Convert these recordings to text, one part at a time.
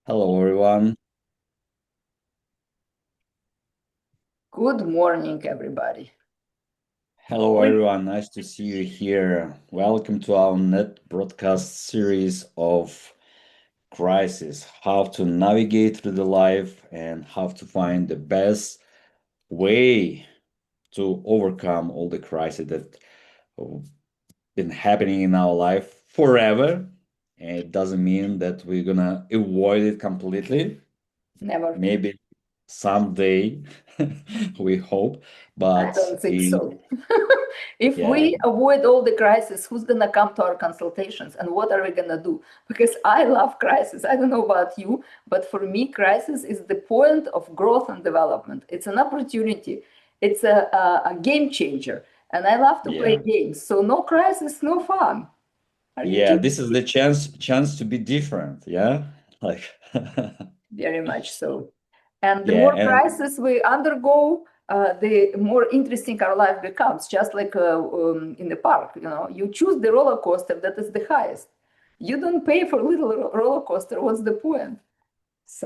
Hello, everyone. Good morning, everybody. Hello, We everyone. Nice to see you here. Welcome to our net broadcast series of crisis, how to navigate through the life and how to find the best way to overcome all the crises that have been happening in our life forever. And it doesn't mean that we're gonna avoid it completely. never. Maybe someday, we hope, I but don't think so. If yeah. we avoid all the crises, who's gonna come to our consultations, and what are we gonna do? Because I love crisis. I don't know about you, but for me, crisis is the point of growth and development. It's an opportunity. It's a game changer, and I love to play Yeah. games. So no crisis, no fun. Are you Yeah, kidding? this is the chance to be different. Yeah. Like Very much so. And the yeah, more and crisis we undergo, the more interesting our life becomes. Just like in the park, you choose the roller coaster that is the highest. You don't pay for little roller coaster. What's the point?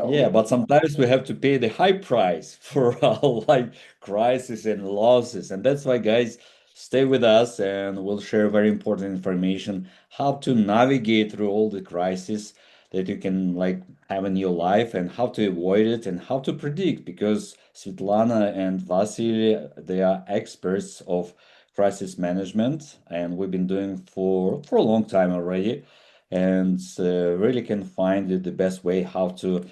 yeah, So but sometimes we have to pay the high price for our life crisis and losses. And that's why, guys, stay with us and we'll share very important information how to navigate through all the crises that you can like have in your life and how to avoid it and how to predict because Svetlana and Vasili, they are experts of crisis management and we've been doing for a long time already and really can find the best way how to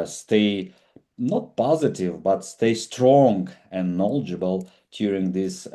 stay not positive, but stay strong and knowledgeable during this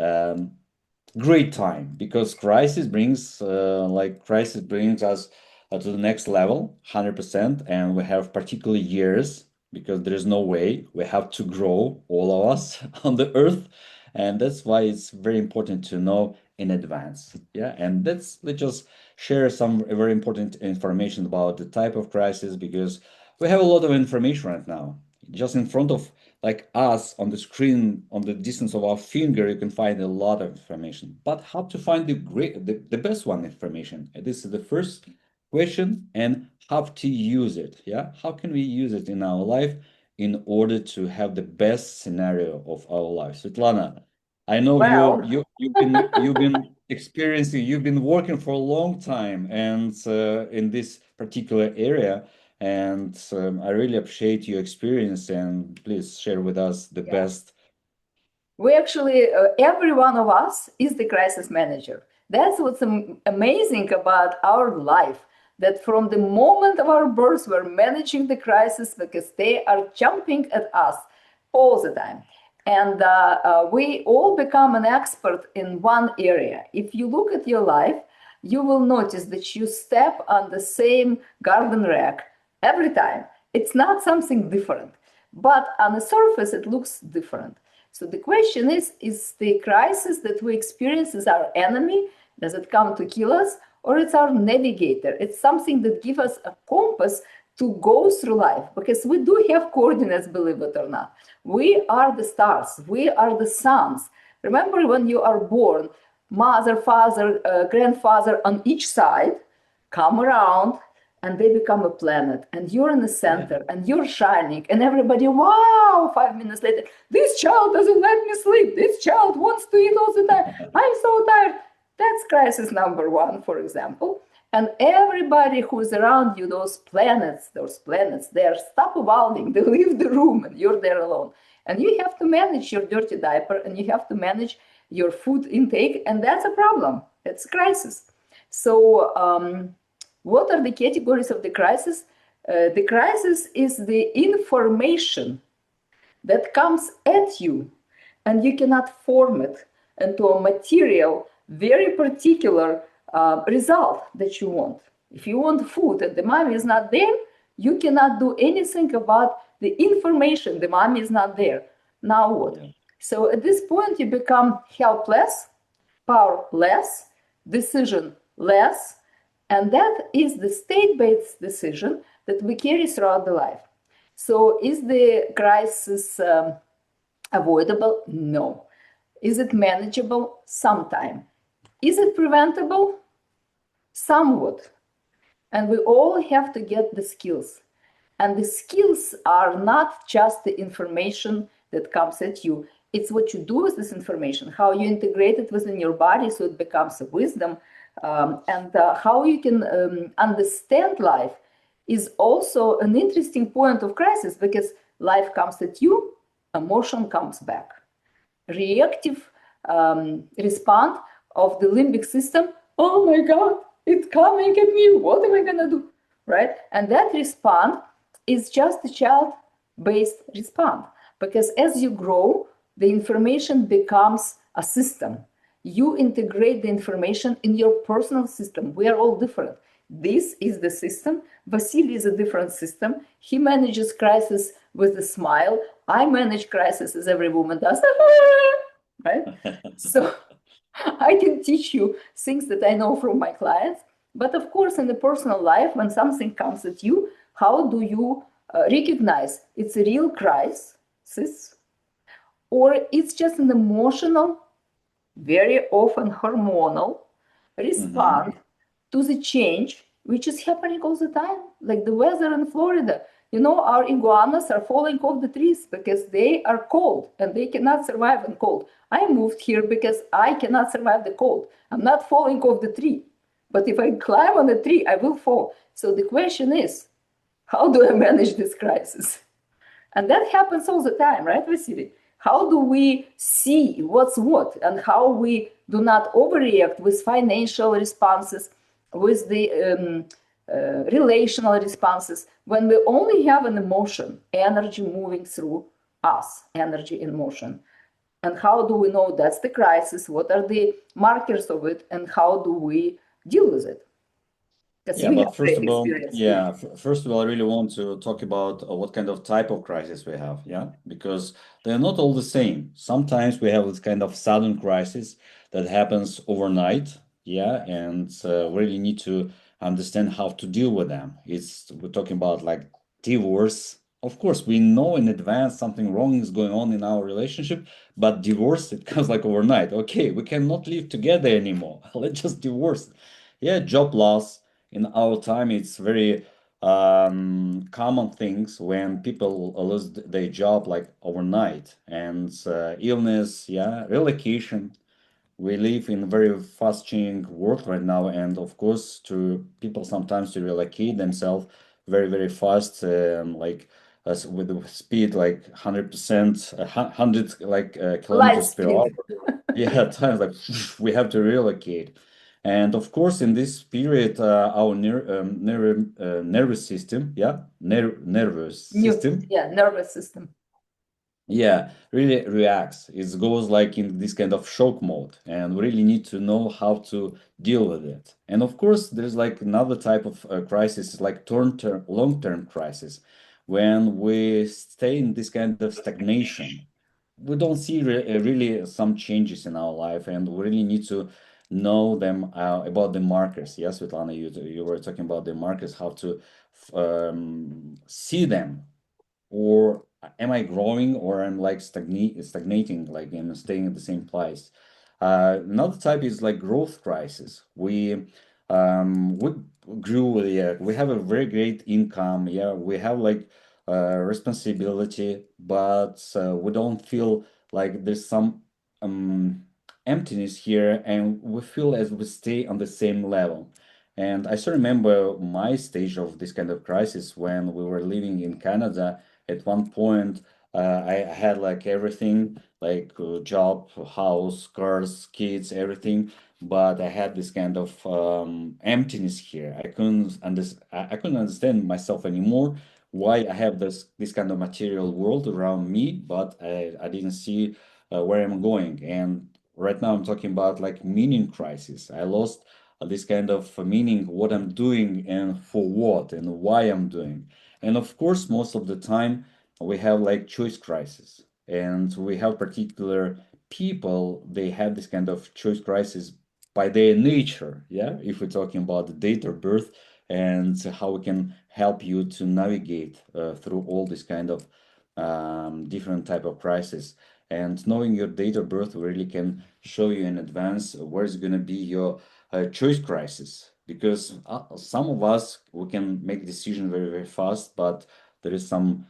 great time because crisis brings us to the next level 100%, and we have particular years because there is no way we have to grow all of us on the earth, and that's why it's very important to know in advance. Yeah, and let's just share some very important information about the type of crisis because we have a lot of information right now just in front of like us on the screen on the distance of our finger. You can find a lot of information, but how to find the best one information? This is the first question, and how to use it. Yeah, how can we use it in our life in order to have the best scenario of our life? Svetlana, I know well, you've been experiencing, you've been working for a long time and in this particular area, and I really appreciate your experience, and please share with us the yeah. best. We actually, every one of us is the crisis manager. That's what's amazing about our life. That from the moment of our birth, we're managing the crisis because they are jumping at us all the time. And we all become an expert in one area. If you look at your life, you will notice that you step on the same garden rag every time. It's not something different, but on the surface, it looks different. So the question is the crisis that we experience is our enemy? Does it come to kill us? Or it's our navigator? It's something that gives us a compass to go through life because we do have coordinates, believe it or not. We are the stars, we are the suns. Remember when you are born, mother, father, grandfather on each side come around and they become a planet and you're in the Yeah, center and you're shining and everybody, wow, 5 minutes later, this child doesn't let me sleep, this child wants to eat all the time, I'm so tired. That's crisis number one, for example. And everybody who's around you, those planets, they stop evolving, they leave the room and you're there alone. And you have to manage your dirty diaper and you have to manage your food intake, and that's a problem. It's a crisis. So what are the categories of the crisis? The crisis is the information that comes at you, and you cannot form it into a material, very particular result that you want. If you want food and the mommy is not there, you cannot do anything about the information. The mommy is not there. Now what? yeah, So at this point, you become helpless, powerless, decision less, and that is the state-based decision that we carry throughout the life. So is the crisis avoidable? No. Is it manageable? Sometime. Is it preventable? Somewhat. And we all have to get the skills. And the skills are not just the information that comes at you. It's what you do with this information, how you integrate it within your body so it becomes a wisdom, and how you can understand life is also an interesting point of crisis, because life comes at you, emotion comes back. Reactive response of the limbic system, oh my God, it's coming at me, what am I going to do? Right? And that response is just a child-based response, because as you grow, the information becomes a system. You integrate the information in your personal system. We are all different. This is the system. Vasili is a different system. He manages crisis with a smile. I manage crisis as every woman does. Right? So I can teach you things that I know from my clients. But of course, in the personal life, when something comes at you, how do you recognize it's a real crisis, or it's just an emotional, very often hormonal response to the change which is happening all the time, like the weather in Florida. Our iguanas are falling off the trees because they are cold and they cannot survive in cold. I moved here because I cannot survive the cold. I'm not falling off the tree, but if I climb on the tree, I will fall. So the question is, how do I manage this crisis? And that happens all the time, right, Vasily? How do we see what's what, and how we do not overreact with financial responses, with the relational responses, when we only have an emotion, energy moving through us, energy in motion? And how do we know that's the crisis? What are the markers of it? And how do we deal with it? Because Yeah, you but have first great of all, experience here. yeah, first of all, I really want to talk about what kind of type of crisis we have, yeah, because they're not all the same. Sometimes we have this kind of sudden crisis that happens overnight, yeah, and we really need to understand how to deal with them. We're talking about like divorce. Of course, we know in advance something wrong is going on in our relationship, but divorce, it comes like overnight. Okay, we cannot live together anymore. Let's just divorce. Yeah, job loss in our time, it's very common things when people lose their job like overnight, and illness, yeah, relocation. We live in a very fast changing world right now, and of course, to people sometimes to relocate themselves very, very fast, like with the speed like 100%, 100 like Light kilometers per hour. speed. Yeah, at times like we have to relocate. And of course, in this period, our nervous system, yeah, nervous system, Yeah, nervous system. yeah, really reacts. It goes like in this kind of shock mode, and we really need to know how to deal with it. And of course, there's like another type of crisis, like long-term crisis, when we stay in this kind of stagnation. We don't see really some changes in our life, and we really need to know them about the markers. Yes, Svetlana, you were talking about the markers, how to see them, or am I growing, or I'm like stagnating, like I'm staying at the same place. Another type is like growth crisis. We grew, yeah, we have a very great income, yeah, we have like responsibility, but we don't feel like there's some emptiness here, and we feel as we stay on the same level. And I still remember my stage of this kind of crisis when we were living in Canada. At one point, I had like everything, like job, house, cars, kids, everything, but I had this kind of emptiness here. I couldn't understand myself anymore. Why I have this kind of material world around me, but I didn't see where I'm going. And right now I'm talking about like meaning crisis. I lost this kind of meaning, what I'm doing and for what and why I'm doing. And of course, most of the time we have like choice crisis, and we have particular people, they have this kind of choice crisis by their nature. Yeah, if we're talking about the date of birth and how we can help you to navigate through all this kind of different type of crisis. And knowing your date of birth really can show you in advance where is going to be your choice crisis, because some of us, we can make decision very, very fast, but there is some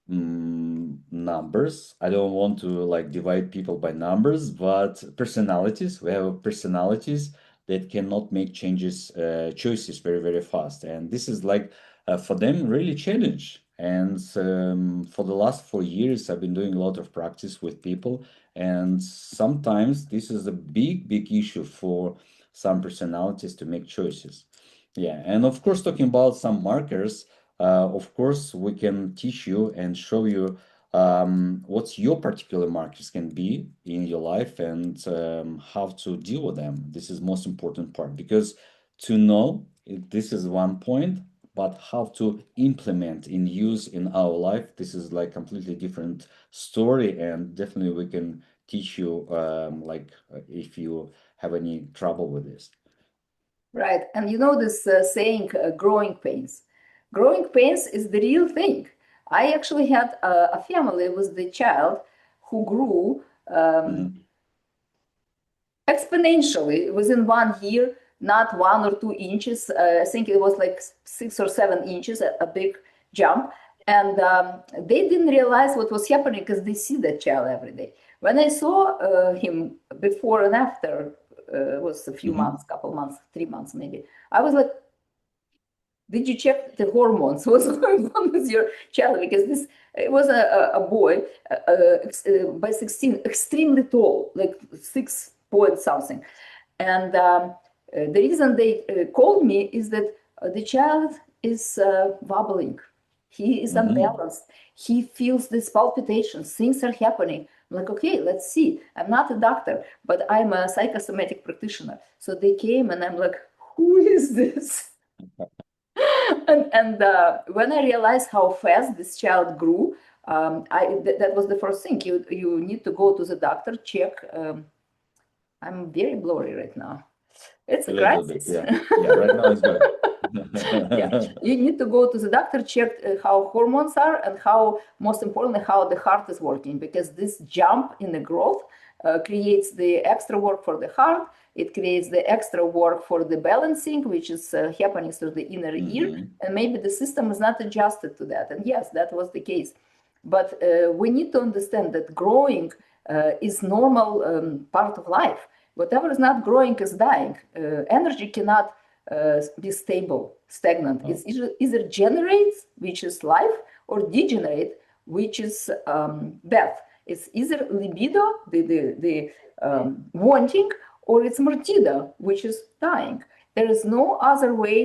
numbers. I don't want to like divide people by numbers, but personalities. We have personalities that cannot make choices very, very fast. And this is like for them really challenge. And for the last 4 years, I've been doing a lot of practice with people. And sometimes this is a big, big issue for some personalities to make choices. Yeah. And of course, talking about some markers, of course, we can teach you and show you what your particular markers can be in your life and how to deal with them. This is most important part because to know this is one point, but how to implement in use in our life, this is like completely different story, and definitely we can teach you if you have any trouble with this. Right. And you know this saying, growing pains. Growing pains is the real thing. I actually had a family with the child who grew Mhm. exponentially within 1 year, not 1 or 2 inches. I think it was like 6 or 7 inches, a big jump. And they didn't realize what was happening because they see that child every day. When I saw him before and after, it was a few Mhm. months, couple months, 3 months maybe. I was like, did you check the hormones? What's going on with your child? Because this it was a boy by 16, extremely tall, like 6 point something. And the reason they called me is that the child is wobbling. He is Mhm. unbalanced. He feels these palpitations. Things are happening. I'm like, okay, let's see. I'm not a doctor, but I'm a psychosomatic practitioner. So they came and I'm like, who is this? And when I realized how fast this child grew, that was the first thing. You need to go to the doctor, check. I'm very blurry right now. It's A a little bit, crisis. yeah. Yeah, right now it's good. Yeah, you need to go to the doctor, check how hormones are, and how, most importantly, how the heart is working, because this jump in the growth creates the extra work for the heart. It creates the extra work for the balancing, which is happening through the inner ear, Mhm. and maybe the system is not adjusted to that. And yes, that was the case. But we need to understand that growing is normal part of life. Whatever is not growing is dying. Energy cannot be stable, stagnant. It's Oh, either generates, which is life, or degenerate, which is death. It's either libido, the wanting, or it's martida, which is dying. There is no other way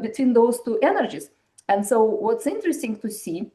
between those two energies. And so, what's interesting to see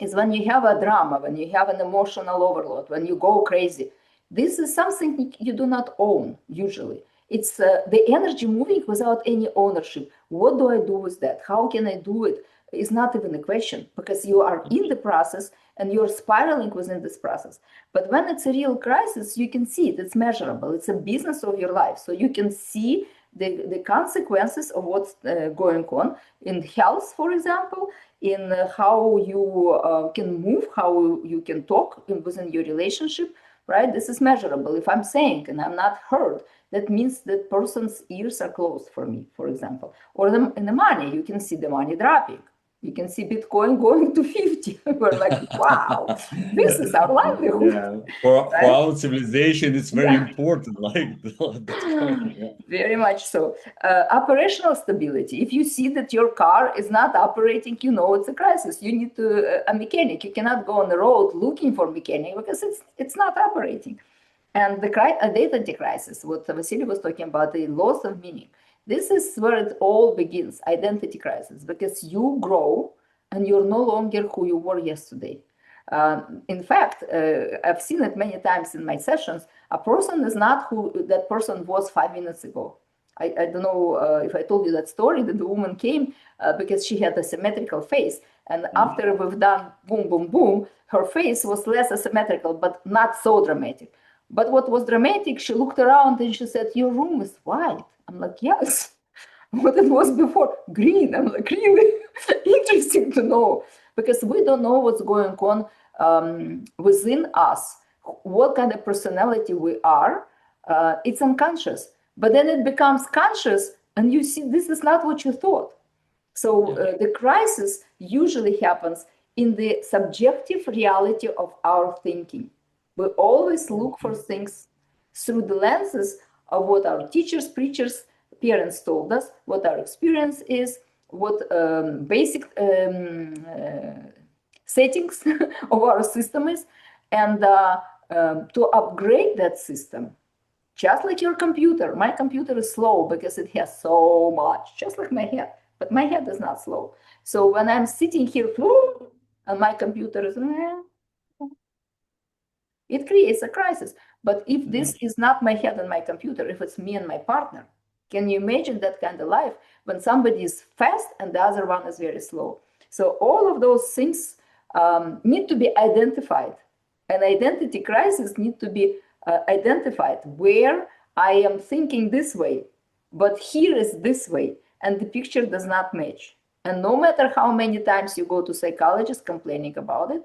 is when you have a drama, when you have an emotional overload, when you go crazy. This is something you do not own usually. It's the energy moving without any ownership. What do I do with that? How can I do it? Is not even a question, because you are in the process and you're spiraling within this process. But when it's a real crisis, you can see it, it's measurable, it's a business of your life. So you can see the consequences of what's going on in health, for example, in how you can move, how you can talk within your relationship, right? This is measurable. If I'm saying and I'm not heard, that means that person's ears are closed for me, for example. Or in the money, you can see the money dropping. You can see Bitcoin going to 50. We're like, wow, this is our livelihood, yeah. For right? our civilization, it's very Yeah. important, like the Bitcoin. Yeah. Very much so. Operational stability. If you see that your car is not operating, you know it's a crisis. You need to a mechanic. You cannot go on the road looking for mechanic because it's not operating. And the identity crisis, what Vasili was talking about, the loss of meaning. This is where it all begins, identity crisis, because you grow and you're no longer who you were yesterday. In fact, I've seen it many times in my sessions. A person is not who that person was 5 minutes ago. I don't know if I told you that story that the woman came because she had a symmetrical face. And Mhm. after we've done boom, boom, boom, her face was less asymmetrical, but not so dramatic. But what was dramatic, she looked around and she said, your room is white. I'm like, yes. What it was before, green. I'm like, really interesting to know, because we don't know what's going on within us, what kind of personality we are. It's unconscious, but then it becomes conscious, and you see this is not what you thought. So Yeah. the crisis usually happens in the subjective reality of our thinking. We always look for things through the lenses of what our teachers, preachers, parents told us, what our experience is, what basic settings of our system is, and to upgrade that system, just like your computer. My computer is slow because it has so much, just like my head. But my head is not slow. So when I'm sitting here and my computer is, it creates a crisis. But if Yeah. this is not my head and my computer, if it's me and my partner, can you imagine that kind of life when somebody is fast and the other one is very slow? So all of those things need to be identified. An identity crisis need to be identified where I am thinking this way, but here is this way, and the picture does not match. And no matter how many times you go to psychologists complaining about it,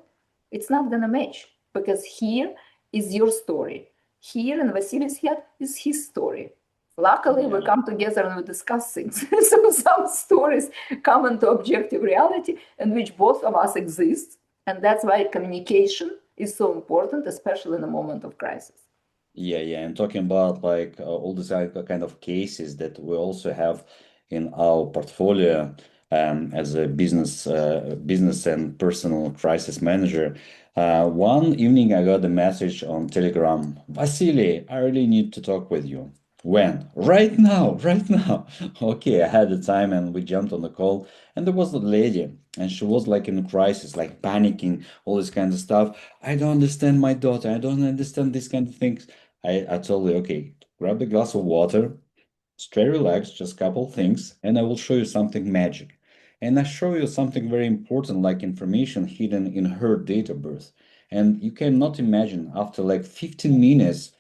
it's not going to match because here is your story. Here in Vasili's head is his story. Luckily, we Yeah. come together and we discuss things. So some stories come into objective reality in which both of us exist. And that's why communication is so important, especially in a moment of crisis. Yeah, yeah, and talking about like all these kind of cases that we also have in our portfolio as a business and personal crisis manager. One evening, I got a message on Telegram, Vasili, I really need to talk with you. When? Right now, right now. Okay, I had the time and we jumped on the call, and there was a lady, and she was like in a crisis, like panicking, all this kind of stuff. I don't understand my daughter. I don't understand these kind of things. I told her, okay, grab a glass of water, stay relaxed, just a couple things, and I will show you something magic. And I show you something very important, like information hidden in her date of birth. And you cannot imagine after like 15 minutes,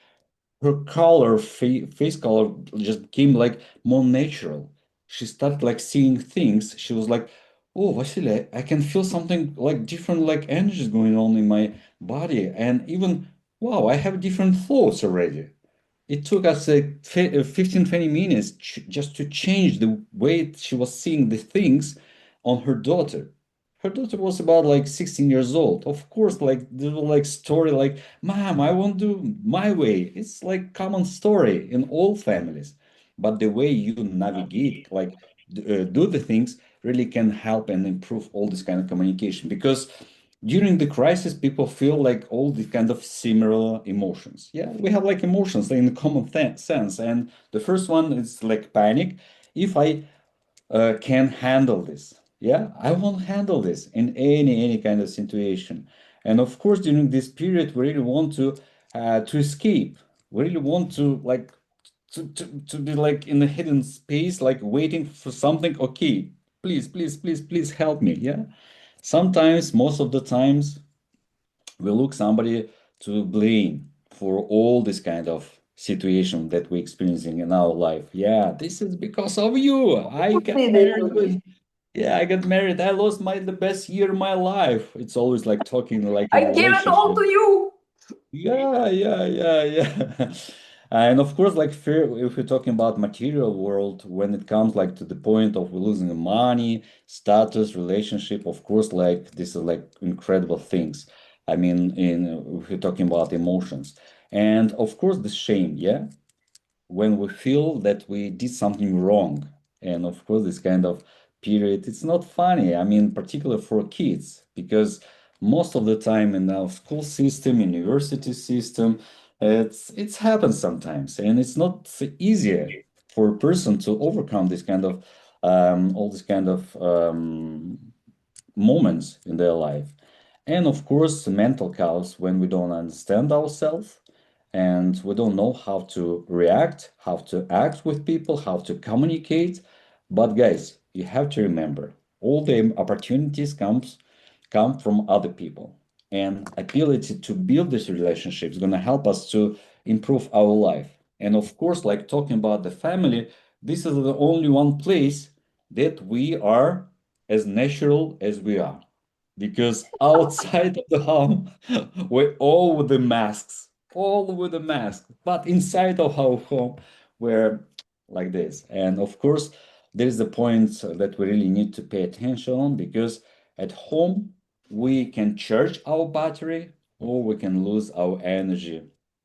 her color, face color just became like more natural. She started like seeing things. She was like, "Oh, Vasily, I can feel something like different, like energies going on in my body, and even wow, I have different thoughts already." It took us like 15, 20 minutes just to change the way she was seeing the things on her daughter. Her daughter was about like 16 years old. Of course, like there was like story like, Mom, I won't do my way. It's like common story in all families. But the way you navigate, like do the things really can help and improve all this kind of communication because during the crisis people feel like all these kind of similar emotions. Yeah, we have like emotions in common sense, and the first one is like panic. If I can handle this, yeah, I won't handle this in any kind of situation. And of course during this period we really want to escape. We really want to like to be like in a hidden space, like waiting for something. Okay, please, please, please, please help me. Yeah, sometimes, most of the times, we look somebody to blame for all this kind of situation that we're experiencing in our life. Yeah, this is because of you. I got See, they married told me. with, yeah, I got married. I lost my the best year of my life. It's always like talking like in I gave it all relationship. to you. Yeah, yeah, yeah, yeah. And of course, like fear, if we're talking about material world, when it comes like to the point of losing the money, status, relationship, of course, like this is like incredible things. I mean, if you're talking about emotions, and of course the shame, yeah, when we feel that we did something wrong. And of course, this kind of period, it's not funny. I mean, particularly for kids, because most of the time in our school system, university system, it's happens sometimes, and it's not easier for a person to overcome this kind of all this kind of moments in their life. And of course, mental chaos when we don't understand ourselves and we don't know how to react, how to act with people, how to communicate. But guys, you have to remember, all the opportunities come from other people. And ability to build this relationship is going to help us to improve our life. And of course, like talking about the family, this is the only one place that we are as natural as we are. Because outside of the home, we're all with the masks, all with the mask. But inside of our home, we're like this. And of course, there is a point that we really need to pay attention on, because at home we can charge our battery or we can lose our energy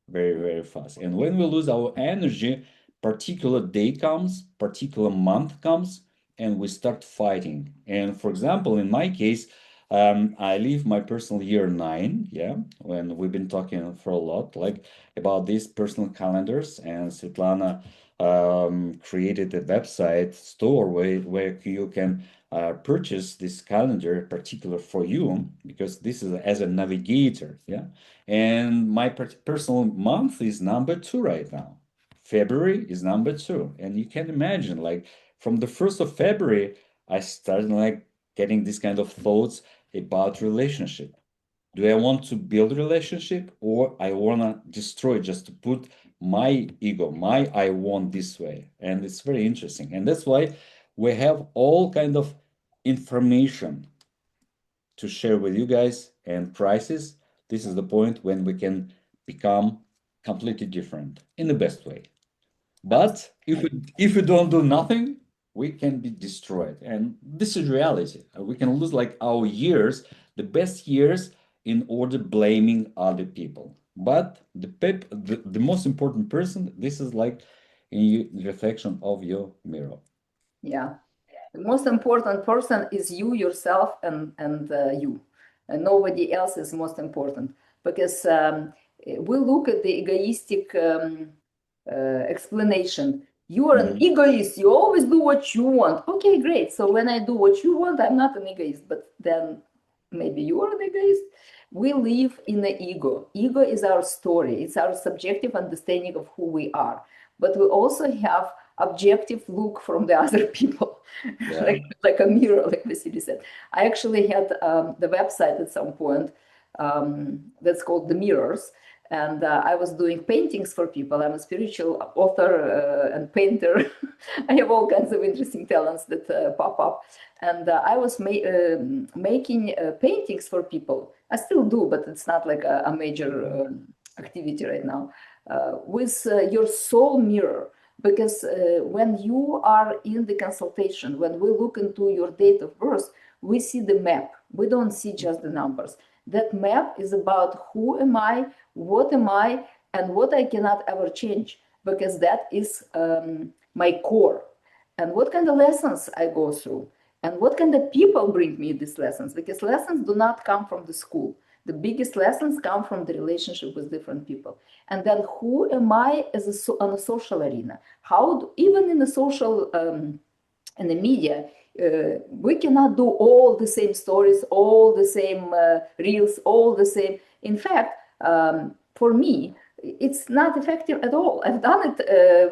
very, very fast. And when we lose our energy, particular day comes, particular month comes, and we start fighting. And for example, in my case, I live my personal year 9, yeah, when we've been talking for a lot, like about these personal calendars, and Svetlana created a website store where you can purchase this calendar particular for you, because this is as a navigator, yeah. And my personal month is number 2 right now. February is number 2, and you can imagine, like from the 1st of February, I started like getting this kind of thoughts about relationship. Do I want to build relationship, or I want to destroy just to put my ego, my I want this way? And it's very interesting. And that's why we have all kind of information to share with you guys, and prices. This is the point when we can become completely different in the best way. But if we don't do nothing, we can be destroyed. And this is reality. We can lose like our years, the best years, in order blaming other people. But the most important person, this is like in reflection of your mirror. Yeah. The most important person is you yourself, and you, and nobody else is most important, because we look at the egoistic explanation. You are an Mhm. egoist. You always do what you want. Okay, great. So when I do what you want, I'm not an egoist. But then maybe you are an egoist. We live in the ego. Ego is our story. It's our subjective understanding of who we are. But we also have objective look from the other people, Yeah. like a mirror, like Vasili said. I actually had the website at some point that's called The Mirrors, and I was doing paintings for people. I'm a spiritual author and painter. I have all kinds of interesting talents that pop up. And I was making paintings for people. I still do, but it's not like a major activity right now. With your soul mirror. Because when you are in the consultation, when we look into your date of birth, we see the map. We don't see just the numbers. That map is about who am I, and what I cannot ever change, because that is my core. And what kind of lessons I go through, and what kind of people bring me these lessons, because lessons do not come from the school. The biggest lessons come from the relationship with different people. And then who am I as on a social arena? Even in the social in the media, we cannot do all the same stories, all the same reels, all the same. In fact, for me, it's not effective at all. I've done it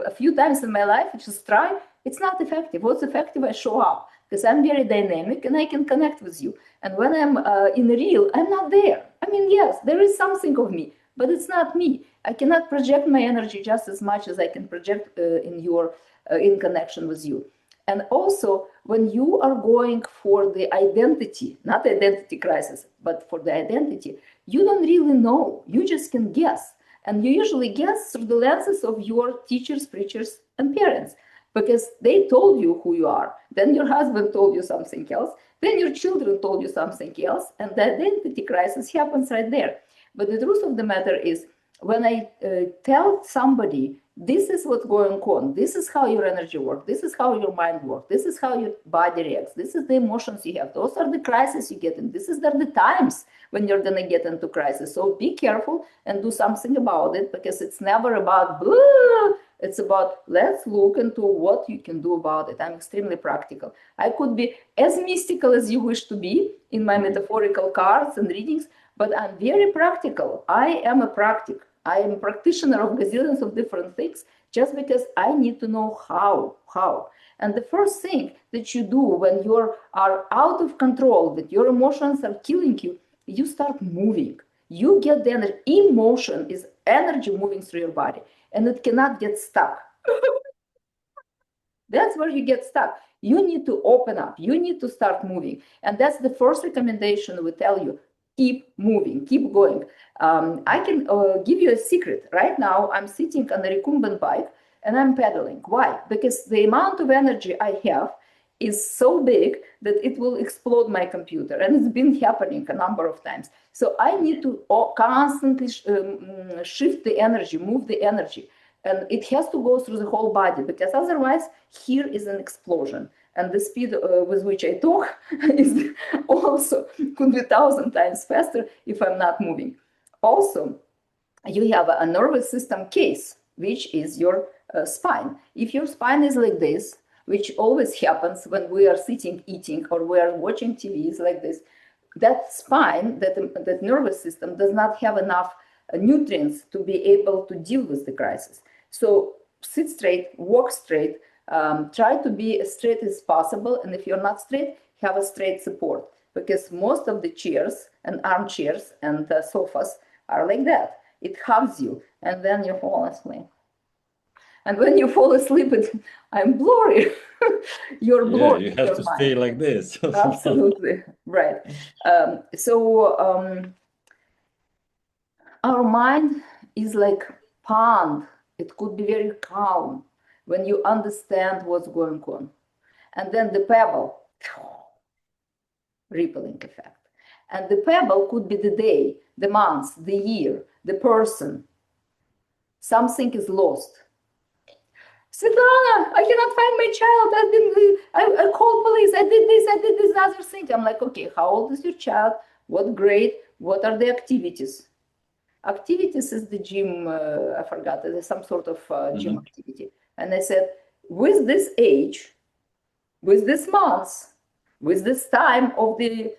a few times in my life. Just try. It's not effective. What's effective? I show up, because I'm very dynamic and I can connect with you. And when I'm in a reel, I'm not there. I mean, yes, there is something of me, but it's not me. I cannot project my energy just as much as I can project in connection with you. And also, when you are going for the identity, not identity crisis, but for the identity, you don't really know. You just can guess. And you usually guess through the lenses of your teachers, preachers, and parents, because they told you who you are. Then your husband told you something else. Then your children told you something else. And the identity crisis happens right there. But the truth of the matter is, when I tell somebody, this is what's going on, this is how your energy works, this is how your mind works, this is how your body reacts, this is the emotions you have, those are the crises you get in, this is the times when you're going to get into crisis. So be careful and do something about it, because it's never about blah. It's about, let's look into what you can do about it. I'm extremely practical. I could be as mystical as you wish to be in my metaphorical cards and readings, but I'm very practical. I am a practic. I am a practitioner of gazillions of different things, just because I need to know how. And the first thing that you do when you are out of control, that your emotions are killing you, you start moving. You get the energy. Emotion is energy moving through your body, and it cannot get stuck. That's where you get stuck. You need to open up. You need to start moving. And that's the first recommendation we tell you. Keep moving, keep going. I can give you a secret. Right now, I'm sitting on a recumbent bike, and I'm pedaling. Why? Because the amount of energy I have is so big that it will explode my computer, and it's been happening a number of times. So I need to constantly shift the energy, move the energy, and it has to go through the whole body, because otherwise here is an explosion, and the speed with which I talk is also could be 1,000 times faster if I'm not moving. Also, you have a nervous system case, which is your spine. If your spine is like this, which always happens when we are sitting eating or we are watching TVs like this, that spine, that nervous system does not have enough nutrients to be able to deal with the crisis. So sit straight, walk straight, try to be as straight as possible, and if you're not straight, have a straight support, because most of the chairs and armchairs and sofas are like that. It hugs you, and then you fall asleep. And when you fall asleep, I'm blurry. You're Yeah, blurry you in have your to mind. stay like this. Absolutely right. Our mind is like pond. It could be very calm when you understand what's going on. And then the pebble, rippling effect. And the pebble could be the day, the month, the year, the person. Something is lost. Svetlana, I cannot find my child. I called police. I did this other thing. I'm like, okay, how old is your child? What grade? What are the activities? Activities is the gym. I forgot. There's some sort of gym activity. And I said, with this age, with this month, with this time of the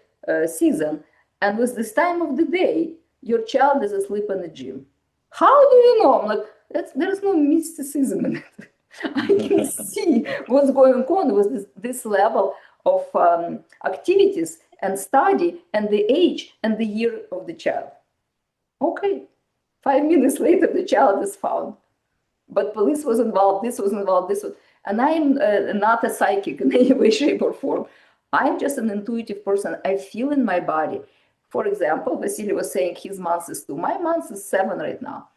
season, and with this time of the day, your child is asleep in the gym. How do you know? I'm like, there's no mysticism in it. I can see what's going on with this level of activities and study and the age and the year of the child. Okay, 5 minutes later, the child is found. But police was involved, this was involved, this was. And I'm not a psychic in any way, shape, or form. I'm just an intuitive person. I feel in my body. For example, Vasili was saying his month is 2. My month is 7 right now.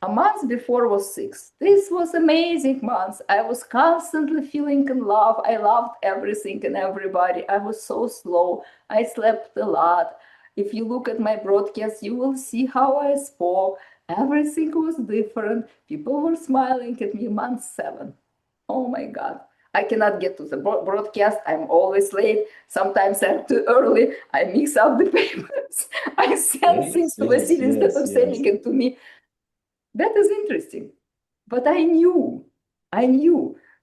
A month before was 6. This was amazing month. I was constantly feeling in love. I loved everything and everybody. I was so slow. I slept a lot. If you look at my broadcast, you will see how I spoke. Everything was different. People were smiling at me. Month 7. Oh my God. I cannot get to the broadcast. I'm always late. Sometimes I'm too early. I mix up the papers. I send things to Vasily instead of sending it to me. That is interesting. But I knew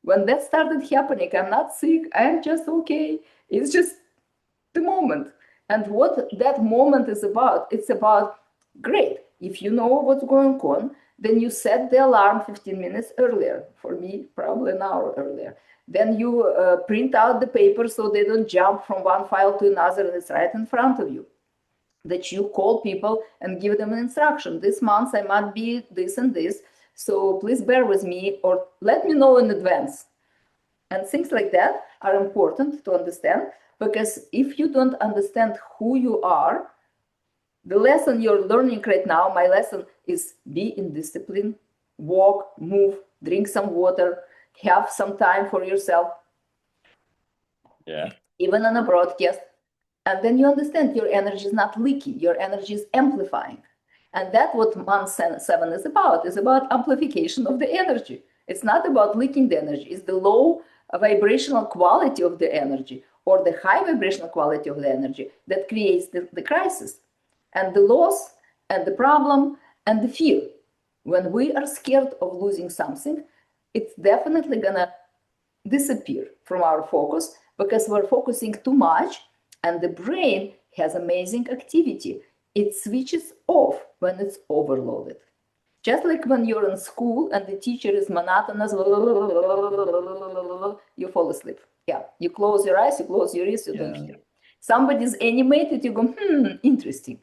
when that started happening, I'm not sick, I'm just okay. It's just the moment. And what that moment is about, it's about, great, if you know what's going on, then you set the alarm 15 minutes earlier. For me, probably an hour earlier. Then you print out the paper so they don't jump from one file to another, and it's right in front of you. That you call people and give them an instruction. This month I might be this and this, so please bear with me, or let me know in advance. And things like that are important to understand, because if you don't understand who you are, the lesson you're learning right now, my lesson is be in discipline, walk, move, drink some water, have some time for yourself. Yeah. Even on a broadcast. And then you understand your energy is not leaky, your energy is amplifying. And that's what month 7 is about amplification of the energy. It's not about leaking the energy, it's the low vibrational quality of the energy or the high vibrational quality of the energy that creates the crisis and the loss and the problem and the fear. When we are scared of losing something, it's definitely gonna disappear from our focus because we're focusing too much. And the brain has amazing activity. It switches off when it's overloaded. Just like when you're in school and the teacher is monotonous, you fall asleep. Yeah, you close your eyes, you close your ears, you don't hear. Somebody's animated, you go, interesting.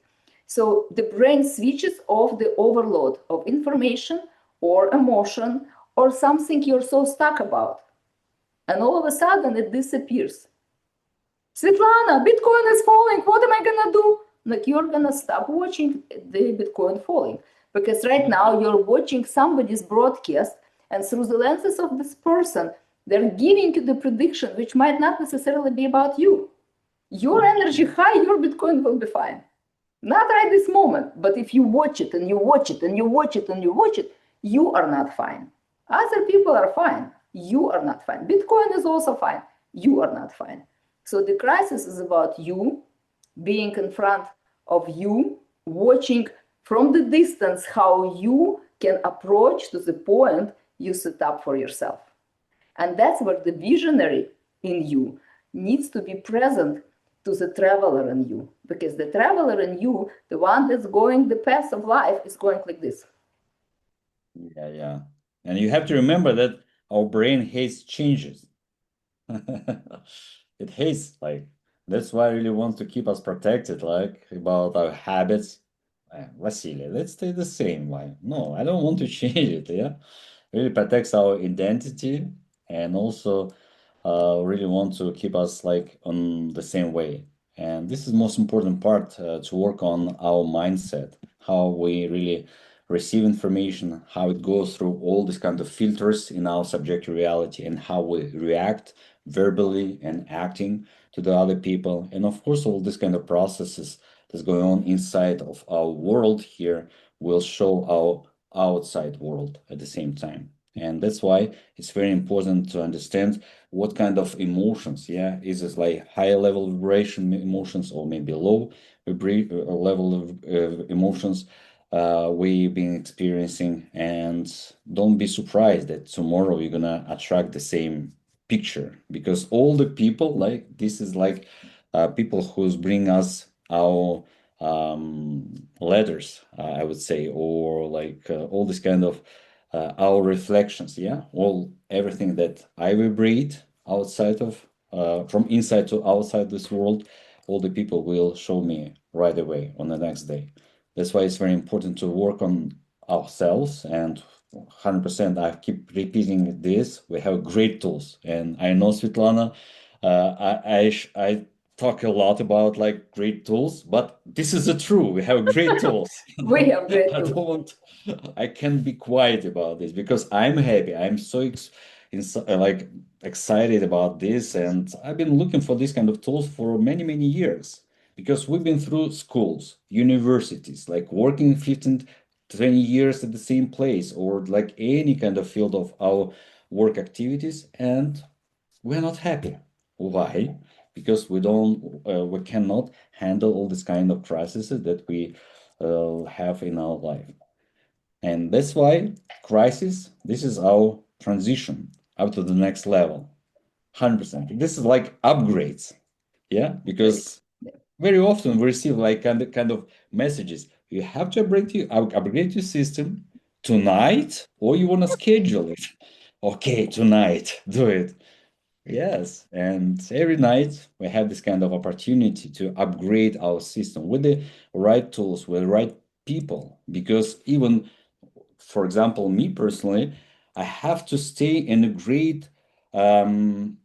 So the brain switches off the overload of information or emotion or something you're so stuck about. And all of a sudden it disappears. Svetlana, Bitcoin is falling. What am I gonna do? Like, you're gonna stop watching the Bitcoin falling, because right now you're watching somebody's broadcast And through the lenses of this person, they're giving you the prediction, which might not necessarily be about you. Your energy high, your Bitcoin will be fine. Not right this moment, but if you watch it and you watch it and you watch it and you watch it, you are not fine. Other people are fine. You are not fine. Bitcoin is also fine. You are not fine. So the crisis is about you being in front of you, watching from the distance how you can approach to the point you set up for yourself. And that's where the visionary in you needs to be present to the traveler in you. Because the traveler in you, the one that's going the path of life, is going like this. Yeah, yeah. And you have to remember that our brain hates changes. It hates, like, that's why I really want to keep us protected, like, about our habits. Vasily, let's stay the same. Why? No, I don't want to change it. Yeah, really protects our identity, and also really want to keep us like on the same way. And this is the most important part to work on our mindset, how we really receive information, how it goes through all these kind of filters in our subjective reality, and how we react verbally and acting to the other people. And of course, all these kind of processes that's going on inside of our world here will show our outside world at the same time. And that's why it's very important to understand what kind of emotions, yeah, is it like high level vibration emotions or maybe low level of emotions we've been experiencing, and don't be surprised that tomorrow you're gonna attract the same picture, because all the people, like, this is like people who's bring us our letters, I would say, or like all this kind of our reflections, yeah, all everything that I vibrate outside of from inside to outside this world, all the people will show me right away on the next day. That's why it's very important to work on ourselves, and 100% I keep repeating this. We have great tools, and I know, Svetlana, I talk a lot about like great tools, but this is the true. We have great tools. We have great I tools. don't want. I can't be quiet about this because I'm happy. I'm so like excited about this, and I've been looking for this kind of tools for many, many years, because we've been through schools, universities, like working 15, 20 years at the same place, or like any kind of field of our work activities, and we're not happy. Why? Because we cannot handle all this kind of crises that we have in our life. And that's why crisis, this is our transition up to the next level. 100%. This is like upgrades. Yeah, Really. because very often we receive like kind of messages. You have to upgrade your system tonight, or you want to schedule it. Okay, tonight, do it. Yes, and every night we have this kind of opportunity to upgrade our system with the right tools, with the right people. Because even, for example, me personally, I have to stay in a great um,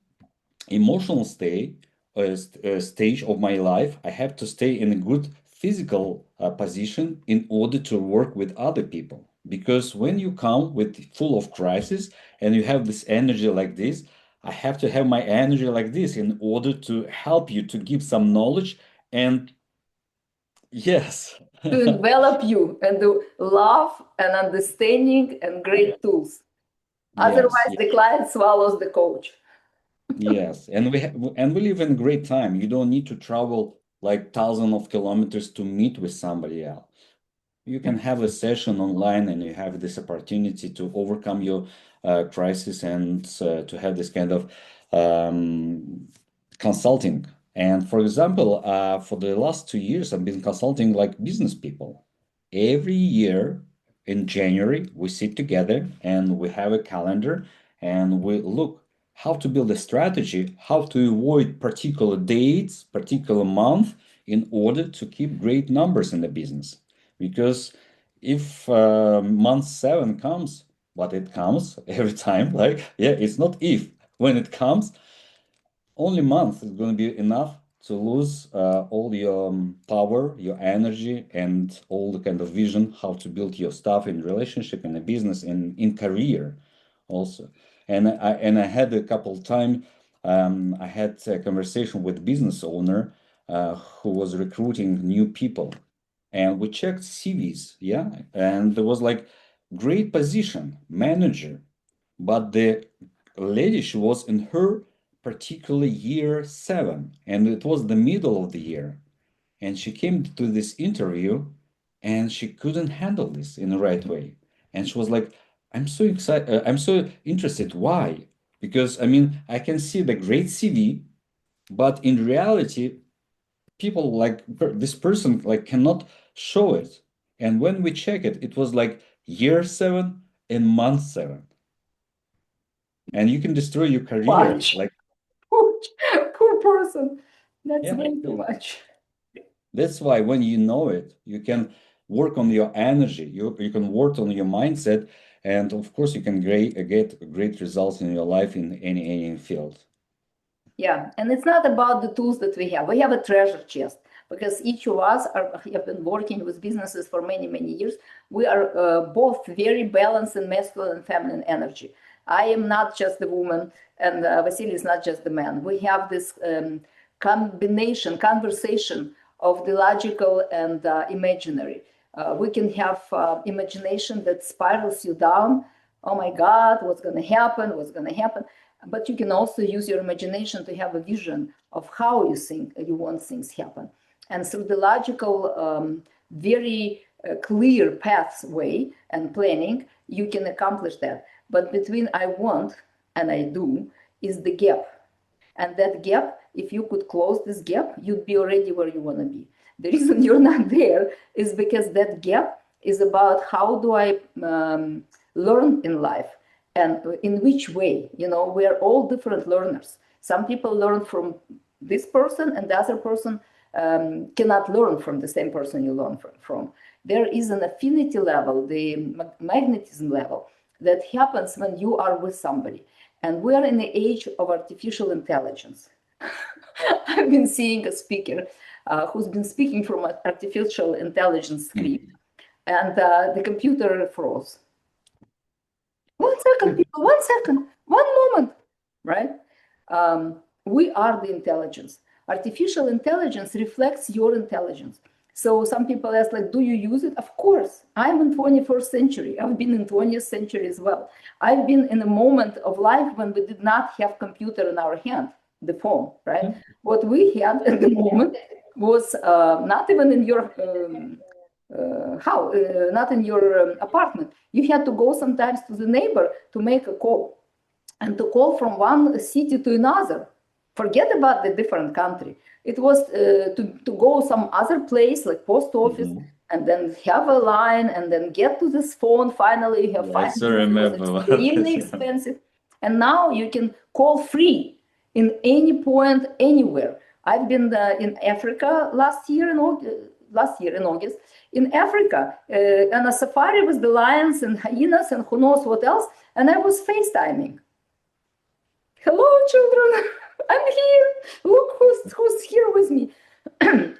emotional stage of my life. I have to stay in a good physical position in order to work with other people. Because when you come with full of crisis and you have this energy like this, I have to have my energy like this in order to help you to give some knowledge. And yes, To envelop you and the love and understanding and yeah, great tools. yes, Otherwise, the client swallows the coach. yes, and we live in great time. You don't need to travel like thousands of kilometers to meet with somebody else. You can have a session online, and you have this opportunity to overcome your crisis, and to have this kind of um, consulting. And for example, for the last 2 years, I've been consulting like business people. Every year in January, we sit together and we have a calendar, and we look how to build a strategy, how to avoid particular dates, particular month, in order to keep great numbers in the business. Because if month 7 comes, but it comes every time, like, yeah, it's not if, when it comes, only month is going to be enough to lose all your power, your energy, and all the kind of vision how to build your stuff in relationship, in a business, in career. also. And I had a couple time I had a conversation with business owner who was recruiting new people, and we checked CVs, yeah, and there was like great position, manager, but the lady, she was in her particular year 7, and it was the middle of the year, and she came to this interview and she couldn't handle this in the right way, and she was like, I'm so excited, I'm so interested. Why? Because I mean, I can see the great CV, but in reality people like this person like cannot show it. And when we check it, it was like year 7 and month 7, and you can destroy your career Much. like, Poor, poor person. That's yeah. way too much. That's why when you know it, you can work on your energy, you can work on your mindset, and of course you can get great results in your life in any field. Yeah, and it's not about the tools that we have. We have a treasure chest because each of us have been working with businesses for many, many years. We are both very balanced in masculine and feminine energy. I am not just the woman, and Vasili is not just the man. We have this conversation of the logical and imaginary. We can have imagination that spirals you down. Oh my God, what's going to happen? What's going to happen? But you can also use your imagination to have a vision of how you think you want things happen. And through the logical, very clear pathway and planning, you can accomplish that. But between I want and I do is the gap. And that gap, if you could close this gap, you'd be already where you want to be. The reason you're not there is because that gap is about how do I learn in life, and in which way. You know, we are all different learners. Some people learn from this person, and the other person cannot learn from the same person you learn from. There is an affinity level, the magnetism level, that happens when you are with somebody. And we are in the age of artificial intelligence. I've been seeing a speaker who's been speaking from an artificial intelligence script, and the computer froze. 1 second, people, 1 second, 1 moment, right? We are the intelligence. Artificial intelligence reflects your intelligence. So some people ask, like, do you use it? Of course. I'm in 21st century. I've been in 20th century as well. I've been in a moment of life when we did not have computer in our hand, the phone, right? What we had at the moment was not even in your not in your apartment. You had to go sometimes to the neighbor to make a call, and to call from one city to another. Forget about the different country. It was to go some other place like post office, and then have a line, and then get to this phone. Finally, you have I still 5 minutes because remember it's about really this. expensive. And now you can call free in any point, anywhere. I've been in Africa last year in August, in Africa, on a safari with the lions and hyenas and who knows what else, and I was FaceTiming. Hello, children. I'm here. Look who's here with me.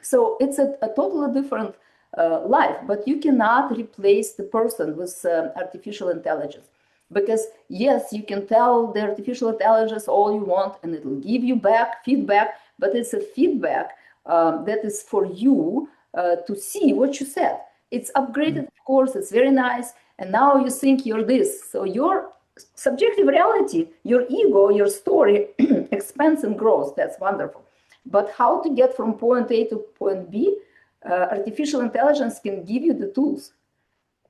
So it's a totally different life, but you cannot replace the person with artificial intelligence. Because yes, you can tell the artificial intelligence all you want, and it will give you back feedback, but it's a feedback that is for you to see what you said. It's upgraded, of course, it's very nice, and now you think you're this. So your subjective reality, your ego, your story expands and grows. That's wonderful. But how to get from point A to point B, artificial intelligence can give you the tools.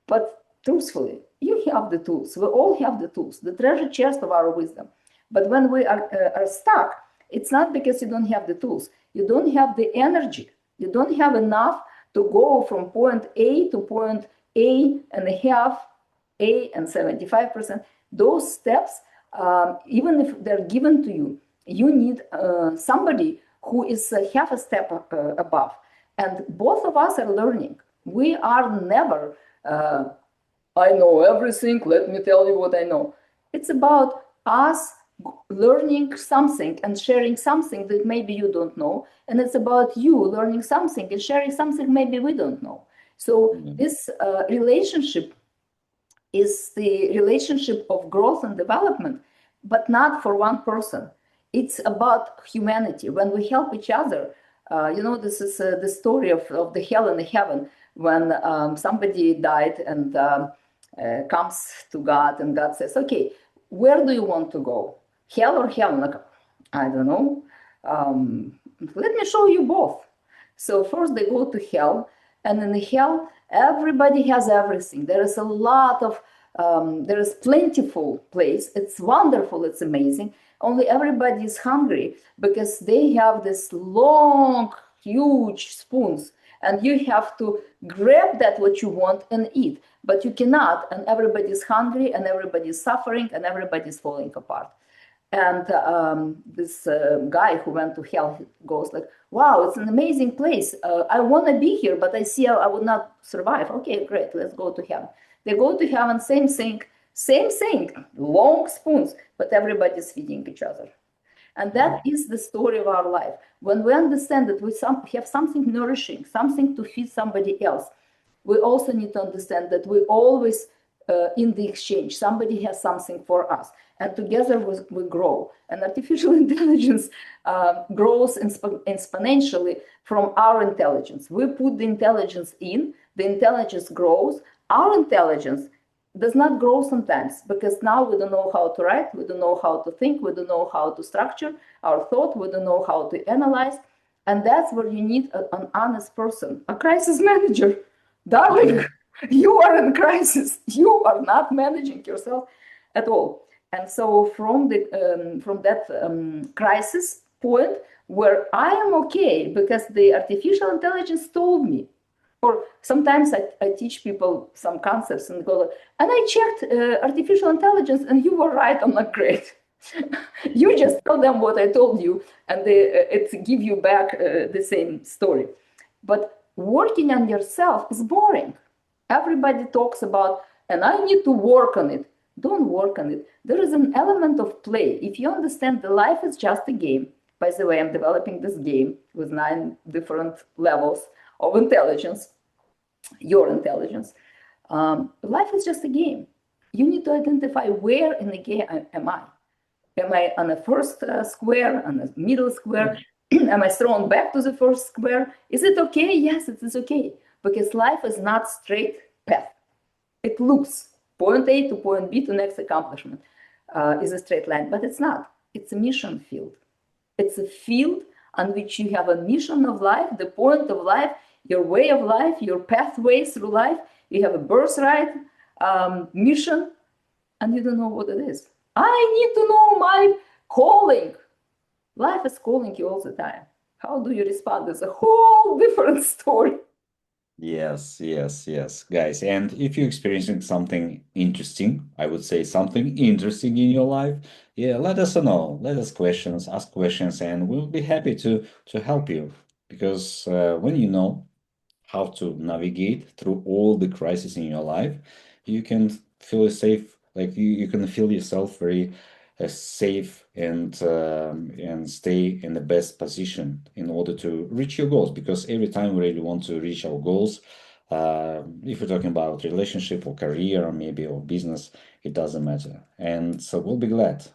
But truthfully, you have the tools. We all have the tools, the treasure chest of our wisdom. But when we are stuck, it's not because you don't have the tools. You don't have the energy. You don't have enough to go from point A to point A and a half, A and 75%. Those steps, even if they're given to you, you need somebody who is half a step above. And both of us are learning. We are never, I know everything, let me tell you what I know. It's about us learning something and sharing something that maybe you don't know. And it's about you learning something and sharing something maybe we don't know. So this relationship is the relationship of growth and development, but not for one person. It's about humanity. When we help each other, this is the story of the hell and the heaven. When somebody died and comes to God, and God says, okay, where do you want to go? Hell or heaven? Like, I don't know. Let me show you both. So first they go to hell, and in the hell, everybody has everything. There is a lot of, there is plentiful place. It's wonderful. It's amazing. Only everybody is hungry because they have this long, huge spoons, and you have to grab that what you want and eat, but you cannot, and everybody is hungry, and everybody is suffering, and everybody is falling apart. And this guy who went to hell goes like, wow, it's an amazing place. I want to be here, but I see I would not survive. Okay, great, let's go to heaven. They go to heaven, same thing, long spoons, but everybody's feeding each other. And that is the story of our life. When we understand that we have something nourishing, something to feed somebody else, we also need to understand that we always in the exchange. Somebody has something for us, and together we grow. And artificial intelligence grows exponentially from our intelligence. We put the intelligence in, the intelligence grows. Our intelligence does not grow sometimes because now we don't know how to write, we don't know how to think, we don't know how to structure our thought, we don't know how to analyze. And that's where you need an honest person, a crisis manager. Darling, you are in crisis. You are not managing yourself at all. And so from that crisis point where I am okay because the artificial intelligence told me, or sometimes I teach people some concepts and go, and I checked artificial intelligence and you were right, I'm not great. You just tell them what I told you and it give you back the same story. But working on yourself is boring. Everybody talks about, and I need to work on it. Don't work on it. There is an element of play. If you understand that life is just a game, by the way, I'm developing this game with 9 different levels of intelligence, your intelligence. Life is just a game. You need to identify where in the game am I. Am I on the first square, on the middle square? Am I thrown back to the first square? Is it okay? Yes, it is okay. Because life is not straight path. It looks point A to point B to next accomplishment is a straight line, but it's not. It's a mission field. It's a field on which you have a mission of life, the point of life, your way of life, your pathway through life. You have a birthright, mission, and you don't know what it is. I need to know my calling. Life is calling you all the time. How do you respond? It's a whole different story. Yes, yes, yes, guys. And if you're experiencing something interesting, I would say something interesting in your life, yeah, let us know. Let us questions, ask questions, and we'll be happy to help you. Because when you know how to navigate through all the crises in your life, you can feel safe, like you can feel yourself very safe and stay in the best position in order to reach your goals. Because every time we really want to reach our goals, if we're talking about relationship or career or maybe or business, it doesn't matter. And so we'll be glad.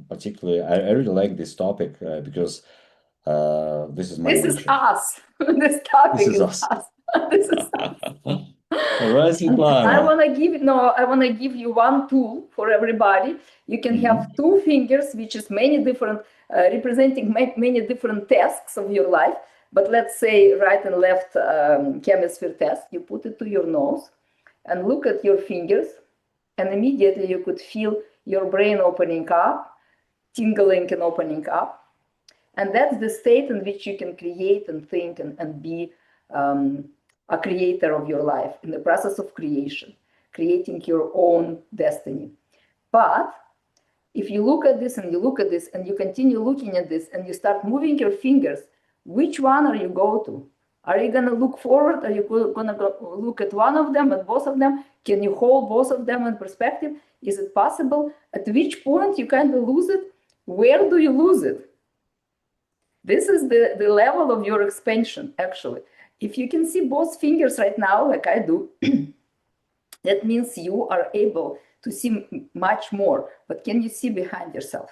Particularly, I really like this topic because this is my This is nature. us. This This topic is is us. us. This is us. All right, And I Svetlana. want to give you one tool for everybody. You can have Mhm. 2 fingers, which is many different, representing many different tasks of your life. But let's say right and left hemisphere task. You put it to your nose and look at your fingers, and immediately you could feel your brain opening up, tingling and opening up. And that's the state in which you can create and think and be a creator of your life in the process of creation, creating your own destiny. But if you look at this and you look at this and you continue looking at this and you start moving your fingers, which one are you go to? Are you going to look forward? Are you going to look at one of them, at both of them? Can you hold both of them in perspective? Is it possible? At which point you kind of lose it? Where do you lose it? This is the level of your expansion, actually. If you can see both fingers right now, like I do, That means you are able to see much more. But can you see behind yourself?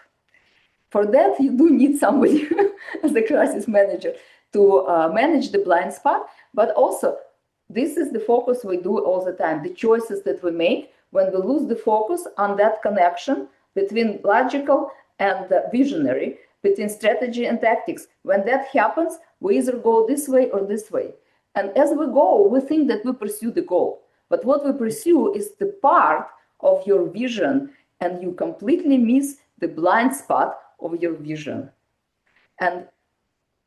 For that, you do need somebody as a crisis manager to manage the blind spot. But also, this is the focus we do all the time, the choices that we make when we lose the focus on that connection between logical and visionary, between strategy and tactics. When that happens, we either go this way or this way. And as we go, we think that we pursue the goal. But what we pursue is the part of your vision, and you completely miss the blind spot of your vision. And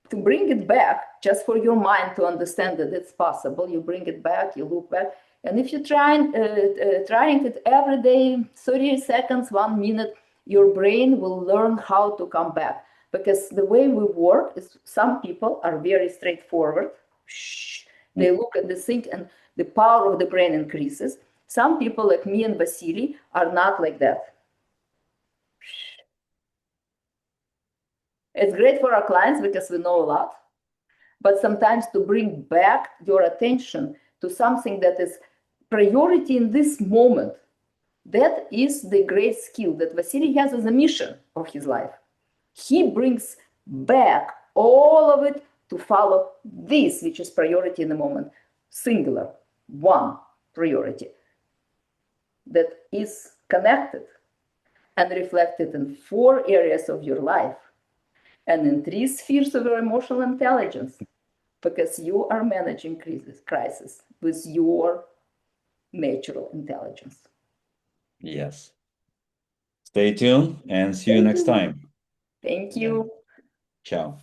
to bring it back, just for your mind to understand that it's possible, you bring it back, you look back. And if you're trying it every day, 30 seconds, 1 minute, your brain will learn how to come back. Because the way we work is some people are very straightforward. They look at the thing and the power of the brain increases. Some people like me and Vasili are not like that. It's great for our clients because we know a lot, but sometimes to bring back your attention to something that is priority in this moment, that is the great skill that Vasili has as a mission of his life. He brings back all of it to follow this, which is priority in the moment, singular, one priority that is connected and reflected in 4 areas of your life and in 3 spheres of your emotional intelligence, because you are managing crisis with your natural intelligence. Yes. Stay tuned and see you Thank next you. time. Thank Yeah. you. Ciao.